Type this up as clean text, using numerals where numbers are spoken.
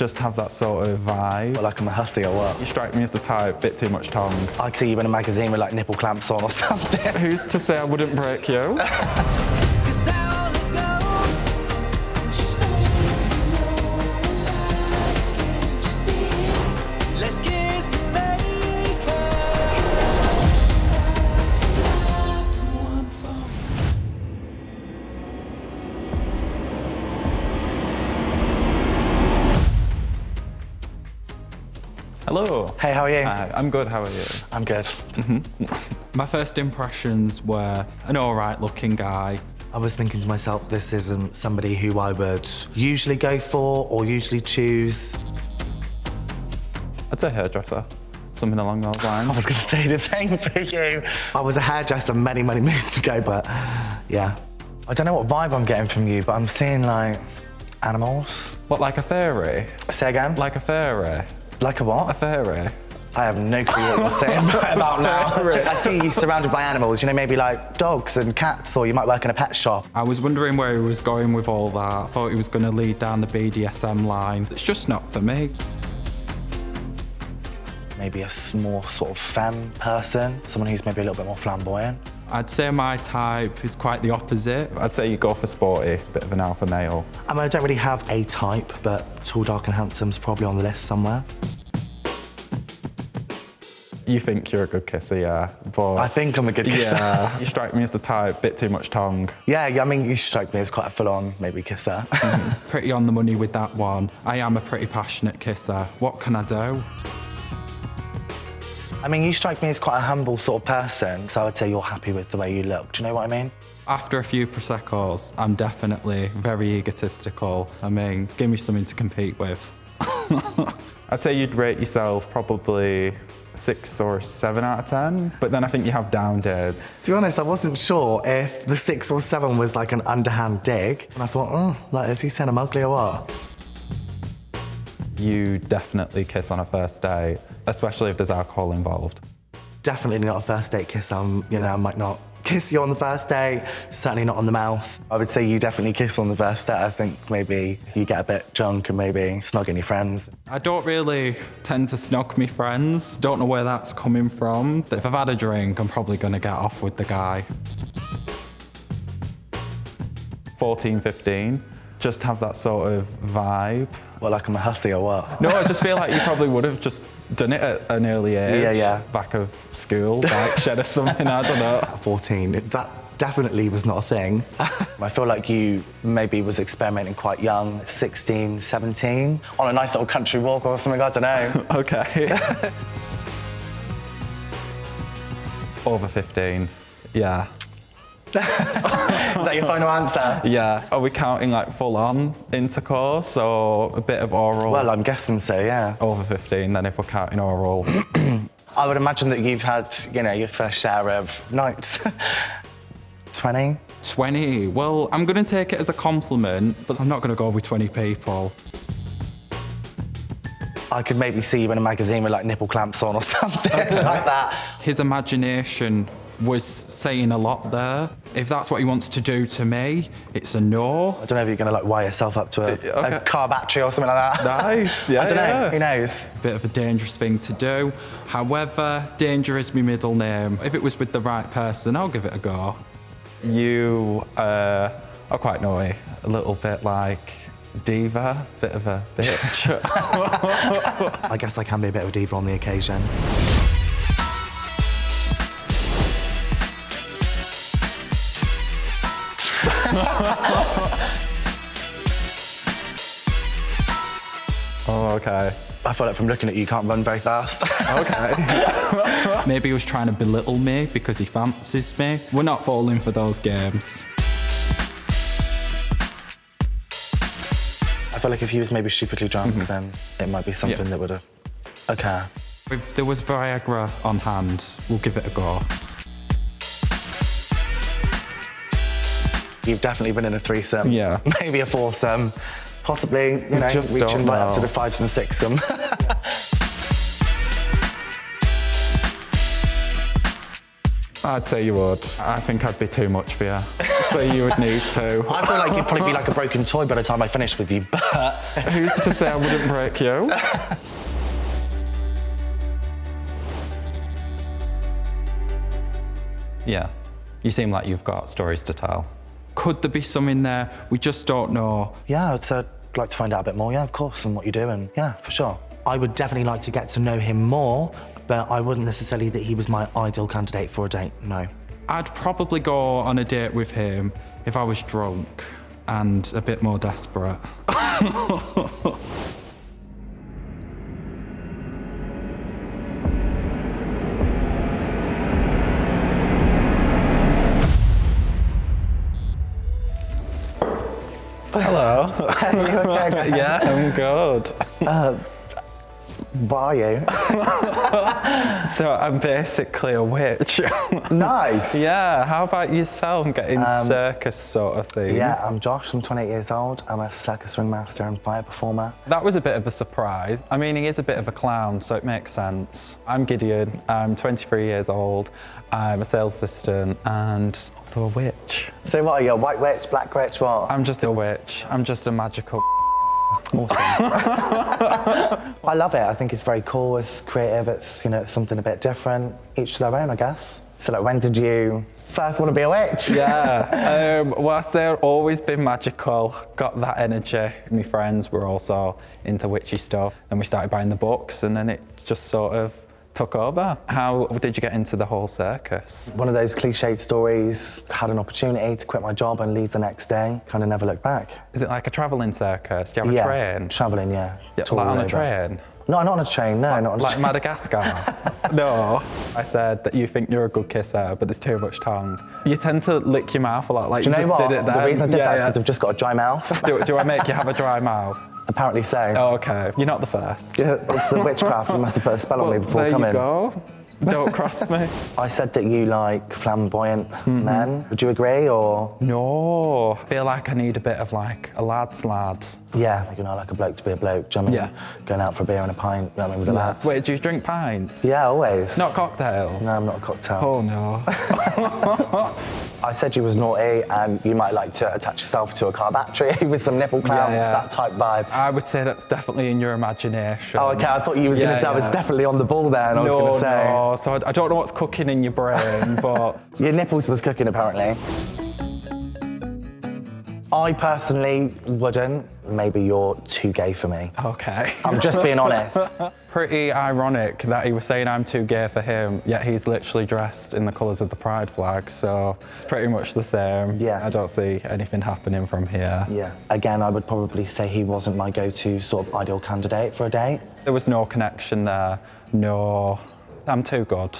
Just have that sort of vibe. Like I'm a hussy or what? You strike me as the type, bit too much tongue. I'd see you in a magazine with like nipple clamps on or something. Who's to say I wouldn't break you? Hello. Hey, how are you? I'm good, how are you? I'm good. My first impressions were an alright looking guy. I was thinking to myself, this isn't somebody who I would usually go for or usually choose. I'd say hairdresser, something along those lines. I was going to say the same for you. I was a hairdresser many moons ago, but yeah. I don't know what vibe I'm getting from you, but I'm seeing like animals. What, like a fairy? Say again? Like a fairy? Like a what? A fairy. I have no clue what you're saying about now. I see you surrounded by animals, you know, maybe like dogs and cats, or you might work in a pet shop. I was wondering where he was going with all that. I thought he was going to lead down the BDSM line. It's just not for me. Maybe a small sort of femme person, someone who's maybe a little bit more flamboyant. I'd say my type is quite the opposite. I'd say you go for sporty, bit of an alpha male. I mean, I don't really have a type, but tall, dark and handsome's probably on the list somewhere. You think you're a good kisser, yeah, but... I think I'm a good kisser. Yeah, you strike me as the type, bit too much tongue. Yeah, I mean, you strike me as quite a full-on, maybe, kisser. Pretty on the money with that one. I am a pretty passionate kisser. What can I do? I mean, you strike me as quite a humble sort of person, so I would say you're happy with the way you look. Do you know what I mean? After a few Proseccos, I'm definitely very egotistical. I mean, give me something to compete with. I'd say you'd rate yourself probably 6 or 7 out of 10, but then I think you have down days. To be honest, I wasn't sure if the 6 or 7 was like an underhand dig, and I thought, oh, like, is he saying I'm ugly or what? You definitely kiss on a first date, especially if there's alcohol involved. Definitely not a first date kiss. I might not kiss you on the first date, certainly not on the mouth. I would say you definitely kiss on the first date. I think maybe you get a bit drunk and maybe snogging your friends. I don't really tend to snog me friends. Don't know where that's coming from. If I've had a drink, I'm probably gonna get off with the guy. 14, 15. Just have that sort of vibe. Well, like I'm a hussy or what? No, I just feel like you probably would have just done it at an early age. Yeah. Back of school, like shed or something, I don't know. 14, that definitely was not a thing. I feel like you maybe was experimenting quite young, 16, 17, on a nice little country walk or something, I don't know. Okay. Over 15, yeah. Is that your final answer? Yeah. Are we counting like full-on intercourse or a bit of oral? Well, I'm guessing so, yeah. Over 15, then if we're counting oral. I would imagine that you've had, you know, your fair share of nights. 20? 20. Well, I'm going to take it as a compliment, but I'm not going to go with 20 people. I could maybe see you in a magazine with like nipple clamps on or something like that. His imagination was saying a lot there. If that's what he wants to do to me, it's a no. I don't know if you're going to like wire yourself up to a car battery or something like that. Nice, yeah. I don't know, who knows? Bit of a dangerous thing to do. However, danger is my middle name. If it was with the right person, I'll give it a go. You are quite naughty, a little bit like diva, bit of a bitch. I guess I can be a bit of a diva on the occasion. Oh, okay. I feel like from looking at you can't run very fast. Okay. Maybe he was trying to belittle me because he fancies me. We're not falling for those games. I feel like if he was maybe stupidly drunk, then it might be something that would have... Okay. If there was Viagra on hand, we'll give it a go. You've definitely been in a threesome. Yeah. Maybe a foursome. Possibly, you know, just reaching don't right up to know. the fives and sixsome. I'd say you would. I think I'd be too much for you, so you would need to. I feel like you'd probably be like a broken toy by the time I finish with you, but... Who's to say I wouldn't break you? Yeah, you seem like you've got stories to tell. Could there be some in there we just don't know? Yeah, I'd like to find out a bit more, yeah, of course, and what you do, and yeah, for sure. I would definitely like to get to know him more, but I wouldn't necessarily that he was my ideal candidate for a date, no. I'd probably go on a date with him if I was drunk and a bit more desperate. Hello. Are you okay? Yeah, I'm good. What are you? So I'm basically a witch. Nice. Yeah, how about yourself getting circus sort of thing? Yeah, I'm Josh, I'm 28 years old. I'm a circus ringmaster and fire performer. That was a bit of a surprise. I mean, he is a bit of a clown, so it makes sense. I'm Gideon, I'm 23 years old. I'm a sales assistant and also a witch. So what are you, a white witch, black witch, what? I'm just a witch. I'm just a magical Awesome. I love it. I think it's very cool, it's creative, it's, you know, it's something a bit different. Each to their own, I guess. So like, when did you first want to be a witch? Yeah, well, I say I've always been magical, got that energy. My friends were also into witchy stuff, and we started buying the books, and then it just sort of took over. How did you get into the whole circus? One of those cliched stories, had an opportunity to quit my job and leave the next day, kind of never looked back. Is it like a travelling circus? Do you have a train? Travelling, yeah. Yeah, like on a train? No, not on a train, no, not on a Like train. Madagascar? No. I said that you think you're a good kisser, but there's too much tongue. You tend to lick your mouth a lot, like Do you know just what? did it then. The reason I did that is Yeah. because I've just got a dry mouth. Do I make you have a dry mouth? Apparently so. Oh, okay. You're not the first. Yeah, it's the witchcraft. You must have put a spell on me before there coming. you go. Don't cross me. I said that you like flamboyant men. Would you agree, or? No. I feel like I need a bit of like a lad's lad. Yeah, you know, like a bloke to be a bloke. Do you know what I mean? Yeah. Going out for a beer and a pint, you know what I mean, with the lads. Wait, do you drink pints? Yeah, always. Not cocktails? No, I'm not a cocktail. Oh, no. I said you was naughty and you might like to attach yourself to a car battery with some nipple clamps, Yeah. that type vibe. I would say that's definitely in your imagination. Oh, okay, I thought you was going to say I was definitely on the ball there, and I was going to say... No, so I don't know what's cooking in your brain, but... Your nipples was cooking, apparently. I personally wouldn't. Maybe you're too gay for me. Okay. I'm just being honest. Pretty ironic that he was saying I'm too gay for him, yet he's literally dressed in the colours of the pride flag, so it's pretty much the same. Yeah. I don't see anything happening from here. Yeah. Again, I would probably say he wasn't my go-to sort of ideal candidate for a date. There was no connection there, no... I'm too good.